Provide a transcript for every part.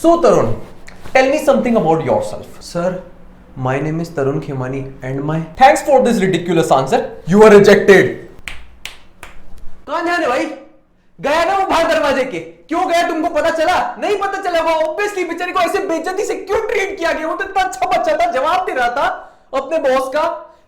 So Tarun, tell me something about yourself. Sir, my name is Tarun Khemani and my thanks for this ridiculous answer. You are rejected. कहां जाने भाई? गया ना वो बाहर दरवाजे के. क्यों गया तुमको पता चला? नहीं पता चला. वो ऑब्वियसली बेचारे को ऐसे बेइज्जती से क्यों ट्रीट किया गया? वो तो इतना अच्छा बच्चा था, जवाब दे रहा था अपने बॉस का.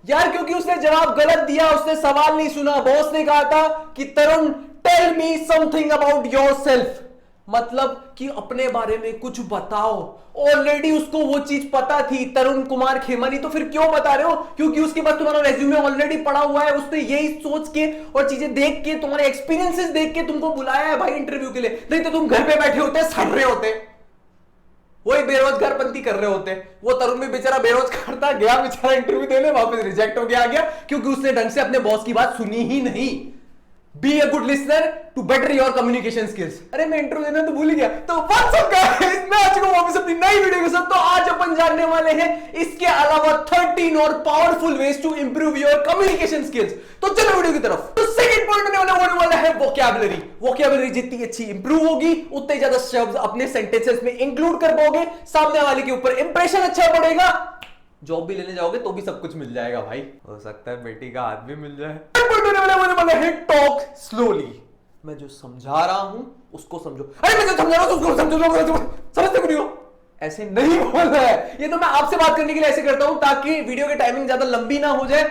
यार क्योंकि उसने जवाब गलत दिया, उसने सवाल नहीं सुना. बॉस ने कहा था कि Tarun tell me something about yourself, मतलब कि अपने बारे में कुछ बताओ. ऑलरेडी उसको वो चीज पता थी, तरुण कुमार खेमानी. तो फिर क्यों बता रहे हो? क्योंकि उसके पास तुम्हारा रेज्यूमे ऑलरेडी पड़ा हुआ है. उसने यही सोच के और चीजें देख के, तुम्हारे एक्सपीरियंसेस देख के तुमको बुलाया है भाई इंटरव्यू के लिए. नहीं तो तुम घर पे बैठे होते, सड़ रहे होते, वही बेरोजगार पंती कर रहे होते. वो तरुण भी बेचारा बेरोजगार था, गया बेचारा इंटरव्यू देने, वापस रिजेक्ट हो गया क्योंकि उसने ढंग से अपने बॉस की बात सुनी ही नहीं. Be a good listener to better your communication skills. अरे मैं इंटरव्यू देना तो भूल ही गया. तो व्हाट्स अप गाइस, मैं आज को वापस अपनी नई वीडियो के साथ. तो आज अपन जानने वाले हैं इसके अलावा 13 और powerful ways to improve your communication skills. तो चलो वीडियो की तरफ. तो सेकंड पॉइंट होने वाला है वोकैबुलरी. वोकैबुलरी जितनी अच्छी इंप्रूव होगी, उतने ज्यादा शब्द अपने सेंटेंसेस में इंक्लूड कर पाओगे. सामने वाले के ऊपर इंप्रेशन अच्छा पड़ेगा. जॉब भी लेने जाओगे तो भी सब कुछ मिल जाएगा भाई. हो सकता है बेटी का हाथ भी मिल जाए. Talk slowly. मैं जो समझा रहा हूं उसको समझो. अरे मैं जो समझा रहा हूं उसको समझो. समझते क्यों? ऐसे नहीं बोलना है. ये तो मैं आपसे बात करने के लिए ऐसे करता हूं ताकि वीडियो की टाइमिंग ज्यादा लंबी ना हो जाए.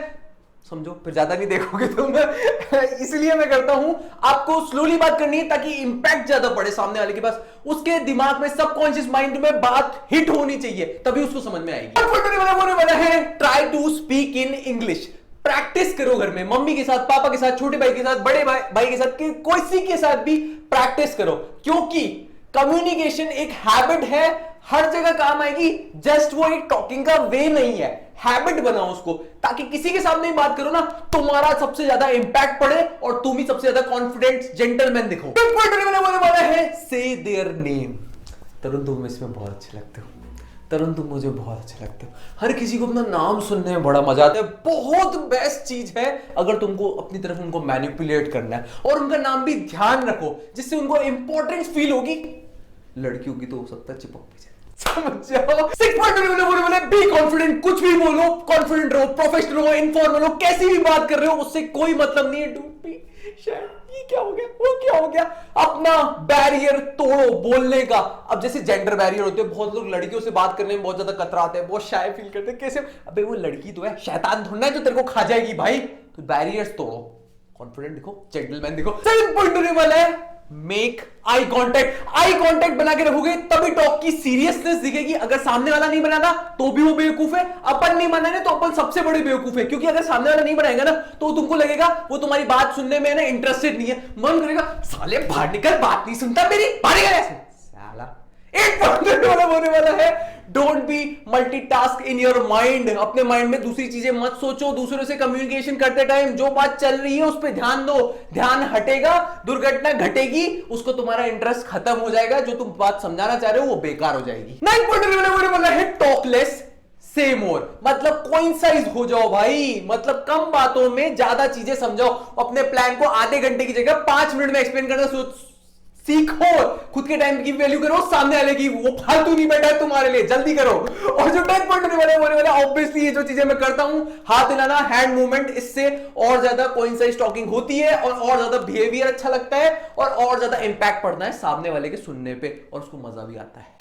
समझो, फिर ज्यादा नहीं देखोगे तुम. इसलिए मैं करता हूं. आपको स्लोली बात करनी है ताकि इंपैक्ट ज्यादा पड़े सामने वाले के पास. उसके दिमाग में, सबकॉन्शियस माइंड में बात हिट होनी चाहिए, तभी उसको समझ में आएगी. होने वाला है try to speak in English. Practice करो घर में, मम्मी के साथ, पापा के साथ, छोटे भाई के साथ, बड़े भाई के साथ, कोई के साथ भी प्रैक्टिस करो. क्योंकि कम्युनिकेशन एक हैबिट है, हर जगह काम आएगी. जस्ट वो एक टॉकिंग का वे नहीं है. हैबिट बनाओ उसको, ताकि किसी के सामने बात करो ना, तुम्हारा सबसे ज्यादा इंपैक्ट पड़े और तुम ही सबसे ज्यादा कॉन्फिडेंट जेंटलमैन दिखो. होने वाला है से देयर नेम. तरुण तुम इसमें बहुत अच्छे लगते हो. तरुण तुम मुझे बहुत अच्छे लगते हो. हर किसी को अपना नाम सुनने में बड़ा मजा आता है. बहुत बेस्ट चीज है अगर तुमको अपनी तरफ उनको मैनिपुलेट करना है. और उनका नाम भी ध्यान रखो, जिससे उनको इंपॉर्टेंस फील होगी. लड़कियों की तो हो सकता है चिपक भी जाए. समझ जाओ. Be confident. कुछ भी बोलो, कॉन्फिडेंट रहो, प्रोफेशनल रहो, इनफॉर्मल हो, कैसी भी बात कर रहे हो उससे कोई मतलब नहीं है. Don't be shy. ये क्या हो गया, वो क्या हो गया. अपना बैरियर तोड़ो बोलने का. अब जैसे जेंडर बैरियर होते हैं, बहुत लोग लड़कियों से बात करने में बहुत ज्यादा कतराते हैं, बहुत शाय फील करते हैं. कैसे? अबे वो लड़की तो है, शैतान थोड़ा है जो तेरे को खा जाएगी भाई. तो बैरियर्स तोड़ो, कॉन्फिडेंट दिखो, जेंटलमैन दिखो. सेकंड पॉइंट होने वाला है make eye contact. Eye contact बना के रखोगे तभी टॉक की सीरियसनेस दिखेगी. अगर सामने वाला नहीं बनाना तो भी वो बेवकूफ है. अपन नहीं बनाने तो अपन सबसे बड़े बेवकूफ है. क्योंकि अगर सामने वाला नहीं बनाएगा ना तो तुमको लगेगा वो तुम्हारी बात सुनने में ना इंटरेस्टेड नहीं है. मन करेगा साले बाहर निकल, बात नहीं सुनता मेरी, बाहर निकल ऐसे साला. एक पॉइंट होने वाला है don't be multitask in your mind. अपने माइंड में दूसरी चीजें मत सोचो. दूसरों से कम्युनिकेशन करते टाइम जो बात चल रही है उस पर ध्यान दो. ध्यान हटेगा, दुर्घटना घटेगी, उसको तुम्हारा इंटरेस्ट खत्म हो जाएगा. जो तुम बात समझाना चाह रहे हो वो बेकार हो जाएगी. 9 पॉइंट होने वाला है टॉक लेस से मोर. मतलब कोइंसाइड हो जाओ भाई. मतलब कम बातों में ज्यादा चीजें समझाओ. अपने प्लान को आधे घंटे की जगह 5 मिनट में एक्सप्लेन करना सीखो. खुद के टाइम की वैल्यू करो, सामने वाले की. वो फालतू नहीं बैठा है तुम्हारे लिए, जल्दी करो. और जो 10 पॉइंट होने वाला ऑब्वियसली ये जो चीजें मैं करता हूं, हाथ हिलाना, हैंड मूवमेंट, इससे और ज्यादा कोइंसाइड टॉकिंग होती है और ज्यादा बिहेवियर अच्छा लगता है और ज्यादा इंपैक्ट पड़ता है सामने वाले के सुनने पे और उसको मजा भी आता है.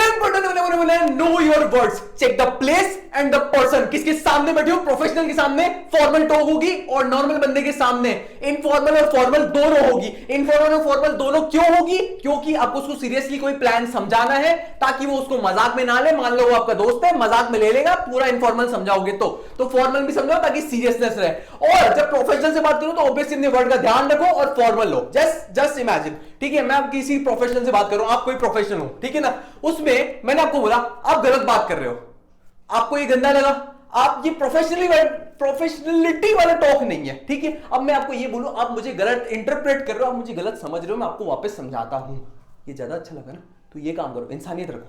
Know your words. Check the place and the person. किसके सामने बैठे हो? प्रोफेशनल के सामने फॉर्मल टॉक होगी और नॉर्मल बंदे के सामने इनफॉर्मल और फॉर्मल दोनों होगी. इनफॉर्मल और फॉर्मल दोनों क्यों होगी? क्योंकि आपको उसको सीरियसली कोई प्लान समझाना है ताकि वो उसको मजाक में ना ले. मान लो वो आपका दोस्त है, मजाक में ले लेगा, पूरा इनफॉर्मल समझाओगे तो फॉर्मल भी समझाओ ताकि सीरियसनेस रहे. और जब प्रोफेशनल से बात करो तो ऑब्वियसली अपने वर्ड का ध्यान रखो और फॉर्मल लो. जस्ट इमेजिन, ठीक है, मैं आप किसी प्रोफेशनल से बात कर रहा हूं, आप कोई प्रोफेशनल हो, ठीक है ना. उसमें मैंने आपको बोला आप गलत बात कर रहे हो, आपको ये गंदा लगा, आप ये प्रोफेशनलिटी वाला टॉक नहीं है, ठीक है. अब मैं आपको ये बोलूं, आप मुझे गलत इंटरप्रेट कर रहे हो, आप मुझे गलत समझ रहे हो, मैं आपको वापस समझाता हूं, ये ज्यादा अच्छा लगा ना, तो ये काम करो, इंसानियत रखो.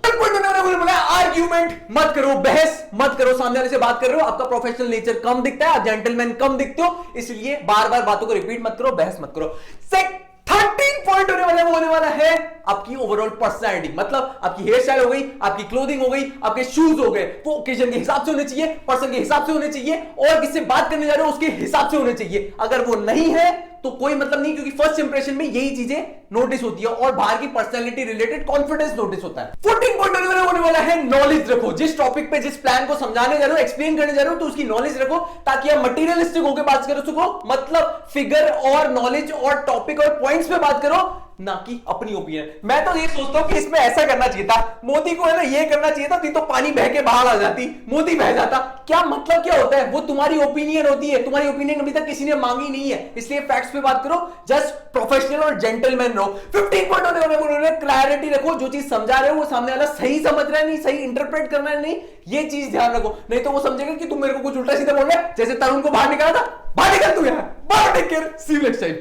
आर्ग्यूमेंट मत करो, बहस मत करो. सामने वाले से बात कर रहे हो, आपका प्रोफेशनल नेचर कम दिखता है, आप जेंटलमैन कम दिखते हो, इसलिए बार बार बातों को रिपीट मत करो, बहस मत करो. 13 पॉइंट होने वाला है आपकी ओवरऑल पर्सनैलिटी, मतलब आपकी हेयर स्टाइल हो गई, आपकी क्लोथिंग हो गई, आपके शूज हो गए, वो ओकेजन के हिसाब से होने चाहिए, पर्सन के हिसाब से होने चाहिए, और किससे बात करने जा रहे हो उसके हिसाब से होने चाहिए। अगर वो नहीं है तो कोई मतलब नहीं, क्योंकि फर्स्ट इंप्रेशन में यही चीजें नोटिस होती है और बाहर की पर्सनैलिटी रिलेटेड कॉन्फिडेंस नोटिस होता है। 14 होने वाला है नॉलेज रखो। जिस टॉपिक पे जिस प्लान को समझाने जा रहे हो, एक्सप्लेन करने जा रहे हो, तो उसकी नॉलेज रखो ताकि आप मटेरियलिस्टिक होकर बात कर सको, मतलब फिगर और नॉलेज और टॉपिक और पॉइंट्स पे बात करो, ना कि अपनी ओपिनियन। मैं तो ये सोचता हूं कि इसमें ऐसा करना चाहिए था, मोदी को है ना ये करना चाहिए था, तो पानी बह के बाहर आ जाती, मोदी बह जाता। क्या मतलब क्या होता है, वो तुम्हारी ओपिनियन होती है, तुम्हारी ओपिनियन अभी तक किसी ने मांगी नहीं है, इसलिए फैक्ट्स पे बात करो, जस्ट प्रोफेशनल और जेंटलमैन रहो। 15 पॉइंट होने क्लैरिटी रखो, जो चीज समझा रहे हो वो सामने वाला सही समझ रहा है नहीं, सही इंटरप्रेट करना है नहीं, ये चीज ध्यान रखो, नहीं तो वो समझेगा कि तुम मेरे को कुछ उल्टा सीधा बोल रहा है। जैसे तरुण को बाहर निकाला था, बाहर निकल तू, यहां बाहर, take care, see you next time.